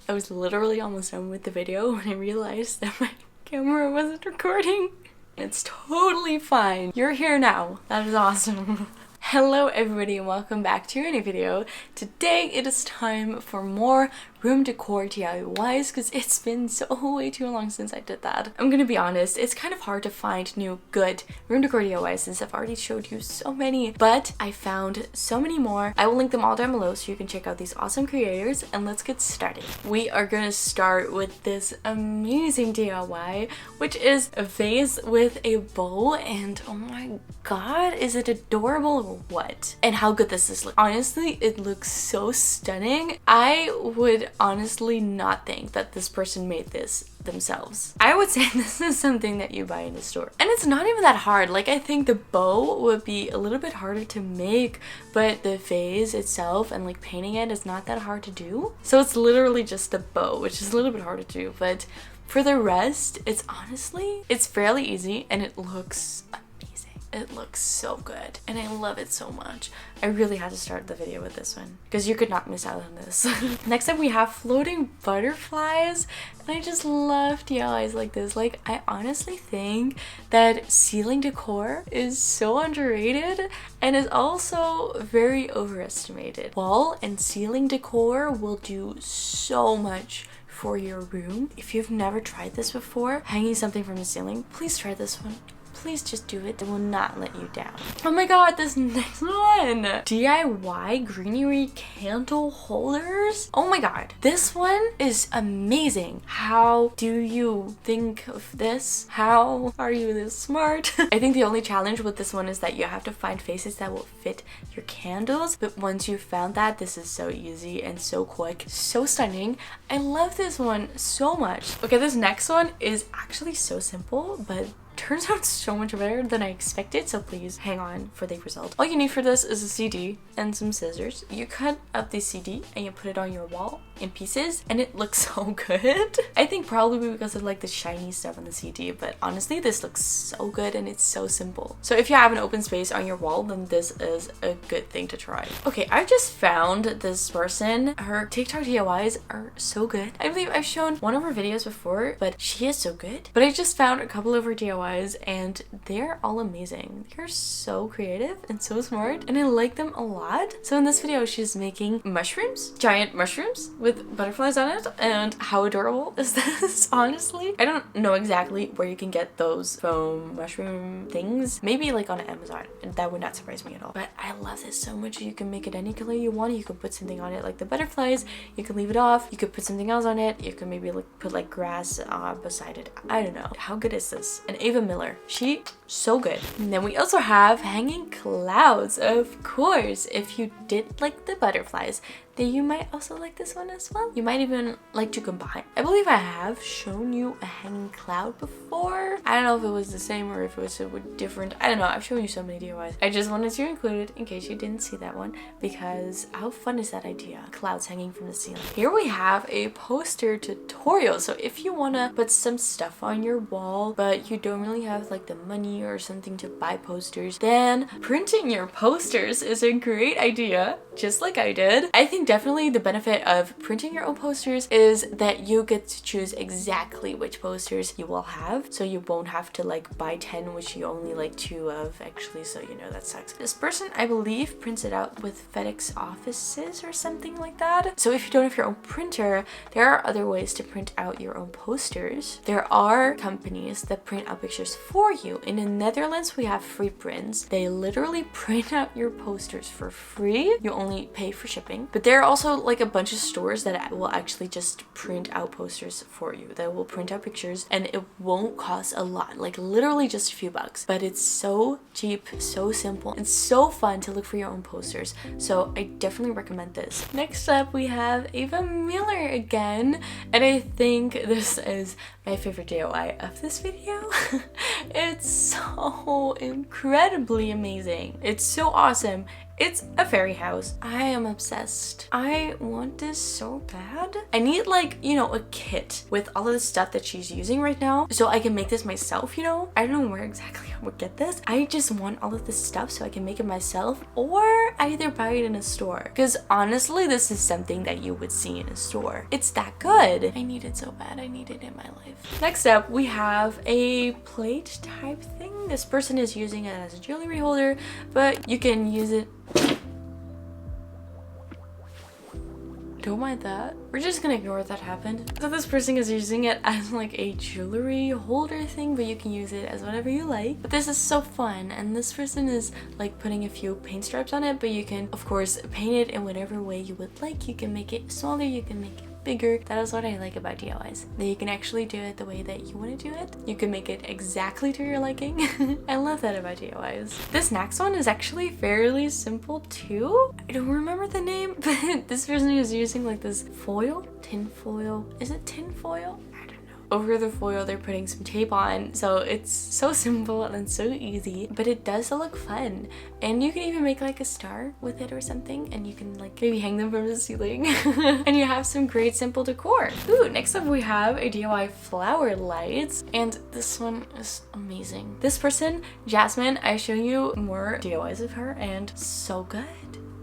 I was literally almost done with the video when I realized that my camera wasn't recording. It's totally fine. You're here now. That is awesome. Hello everybody and welcome back to a new video. Today it is time for more room decor DIYs because it's been way too long since I did that. I'm gonna be honest, it's kind of hard to find new good room decor DIYs since I've already showed you so many, but I found so many more. I will link them all down below so you can check out these awesome creators, and let's get started. We are gonna start with this amazing DIY, which is a vase with a bow, and oh my god, is it adorable or what? And how good does this look? Honestly, it looks so stunning. I would honestly not think that this person made this themselves. I would say this is something that you buy in a store. And it's not even that hard. Like, I think the bow would be a little bit harder to make, but the vase itself and like painting it is not that hard to do. So it's literally just the bow, which is a little bit harder to do, but for the rest, it's fairly easy and it looks amazing. It looks so good and I love it so much. I really had to start the video with this one because you could not miss out on this. Next up we have floating butterflies, and I just love DIYs like this. Like, I honestly think that ceiling decor is so underrated and is also very overestimated. Wall and ceiling decor will do so much for your room. If you've never tried this before, hanging something from the ceiling, please try this one. Please just do it. It will not let you down. Oh my god, this next one! DIY greenery candle holders. Oh my god, this one is amazing. How do you think of this? How are you this smart? I think the only challenge with this one is that you have to find faces that will fit your candles. But once you've found that, this is so easy and so quick. So stunning. I love this one so much. Okay, this next one is actually so simple, but turns out so much better than I expected, so please hang on for the result. All you need for this is a CD and some scissors. You cut up the CD and you put it on your wall in pieces, and it looks so good. I think probably because of like the shiny stuff on the CD, but honestly this looks so good and it's so simple. So if you have an open space on your wall, then this is a good thing to try. Okay, I just found this person. Her TikTok DIYs are so good. I believe I've shown one of her videos before, but she is so good. But I just found a couple of her DIYs and they're all amazing. They're so creative and so smart, and I like them a lot. So in this video she's making mushrooms, giant mushrooms with butterflies on it, and how adorable is this? Honestly, I don't know exactly where you can get those foam mushroom things. Maybe like on Amazon, and that would not surprise me at all. But I love this so much. You can make it any color you want. You can put something on it like the butterflies, you can leave it off, you could put something else on it, you can maybe like put like grass beside it. I don't know. How good is this? And Ava Miller, she so good. And then we also have hanging clouds. Of course, if you did like the butterflies, then you might also like this one as well. You might even like to combine. I believe I have shown you a hanging cloud before. I don't know if it was the same or if it was different. I don't know. I've shown you so many DIYs. I just wanted to include it in case you didn't see that one, because how fun is that idea? Clouds hanging from the ceiling. Here we have a poster tutorial. So if you want to put some stuff on your wall, but you don't really have like the money or something to buy posters, then printing your posters is a great idea, just like I did. I think definitely the benefit of printing your own posters is that you get to choose exactly which posters you will have, so you won't have to like buy 10, which you only like 2 of actually, so you know that sucks. This person, I believe, prints it out with FedEx offices or something like that. So if you don't have your own printer, there are other ways to print out your own posters. There are companies that print out pictures for you. In the Netherlands we have free prints. They literally print out your posters for free. You only pay for shipping, but there are also like a bunch of stores that will actually just print out posters for you. They will print out pictures and it won't cost a lot, like literally just a few bucks, but it's so cheap, so simple, and so fun to look for your own posters. So I definitely recommend this. Next up we have Ava Miller again, and I think this is my favorite DIY of this video. It's so incredibly amazing. It's so awesome It's a fairy house. I am obsessed. I want this so bad. I need like, you know, a kit with all of the stuff that she's using right now so I can make this myself, you know? I don't know where exactly I would get this. I just want all of this stuff so I can make it myself, or I either buy it in a store. Because honestly, this is something that you would see in a store. It's that good. I need it so bad. I need it in my life. Next up, we have a plate type thing. This person is using it as a jewelry holder, but you can use it. Don't mind that. We're just gonna ignore that happened. So this person is using it as like a jewelry holder thing, but you can use it as whatever you like. But this is so fun, and this person is like putting a few paint stripes on it, but you can of course paint it in whatever way you would like. You can make it smaller, you can make it bigger. That is what I like about DIYs. That you can actually do it the way that you want to do it. You can make it exactly to your liking. I love that about DIYs. This next one is actually fairly simple too. I don't remember the name, but this person is using like this foil, tin foil. Is it tin foil? Over the foil they're putting some tape on, so it's so simple and so easy, but it does look fun. And you can even make like a star with it or something, and you can like maybe hang them from the ceiling and you have some great simple decor. Ooh, next up we have a DIY flower lights, and this one is amazing. This person, Jasmine, I show you more DIYs of her, and so good.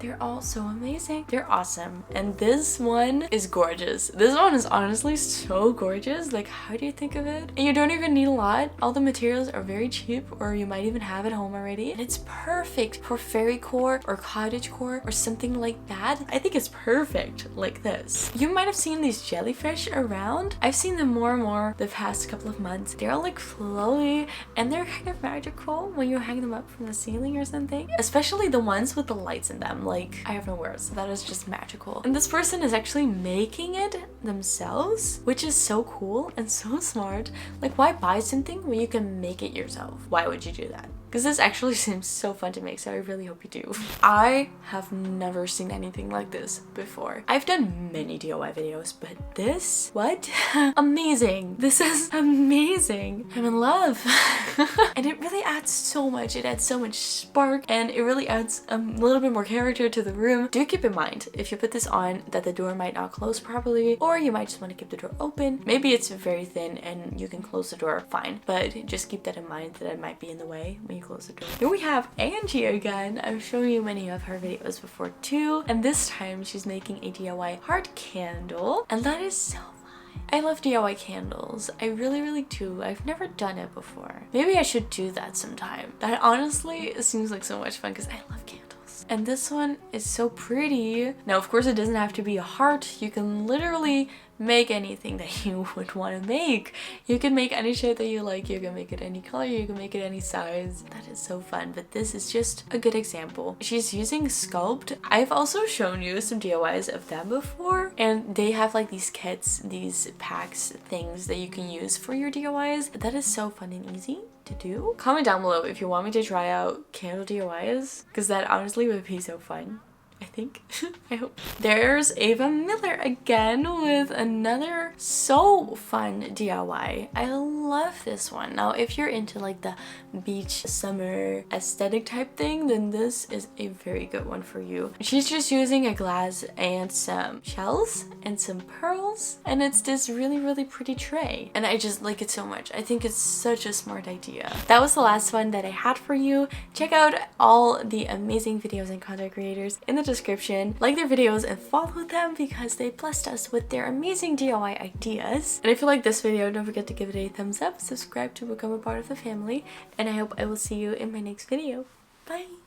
They're all so amazing. They're awesome. And this one is gorgeous. This one is honestly so gorgeous. Like, how do you think of it? And you don't even need a lot. All the materials are very cheap, or you might even have at home already. And it's perfect for fairy core or cottage core or something like that. I think it's perfect like this. You might have seen these jellyfish around. I've seen them more and more the past couple of months. They're all like flowy, and they're kind of magical when you hang them up from the ceiling or something. Especially the ones with the lights in them. Like, I have no words. That is just magical. And this person is actually making it themselves, which is so cool and so smart. Like, why buy something when you can make it yourself? Why would you do that? Because this actually seems so fun to make, so I really hope you do. I have never seen anything like this before. I've done many DIY videos, but this, what? Amazing. This is amazing. I'm in love. And it really adds so much. It adds so much spark, and it really adds a little bit more character to the room. Do keep in mind, if you put this on, that the door might not close properly, or you might just want to keep the door open. Maybe it's very thin and you can close the door fine, but just keep that in mind that it might be in the way when you close the door. Here we have Angie again. I've shown you many of her videos before too, and this time she's making a DIY heart candle, and that is so fun. I love DIY candles. I really do. I've never done it before. Maybe I should do that sometime. That honestly seems like so much fun because I love candles. And this one is so pretty. Now, of course, it doesn't have to be a heart. You can literally make anything that you would want to make. You can make any shape that you like. You can make it any color. You can make it any size. That is so fun. But this is just a good example. She's using Sculpt. I've also shown you some DIYs of them before, and they have like these kits, these packs, things that you can use for your DIYs. That is so fun and easy to do. Comment down below if you want me to try out candle DIYs, because that honestly would be so fun. I think. I hope. There's Ava Miller again with another so fun DIY. I love this one. Now, if you're into like the beach summer aesthetic type thing, then this is a very good one for you. She's just using a glass and some shells and some pearls, and it's this really pretty tray. And I just like it so much. I think it's such a smart idea. That was the last one that I had for you. Check out all the amazing videos and content creators in the description. Like their videos and follow them because they blessed us with their amazing DIY ideas. And if you like this video, don't forget to give it a thumbs up, subscribe to become a part of the family, and I hope I will see you in my next video. Bye!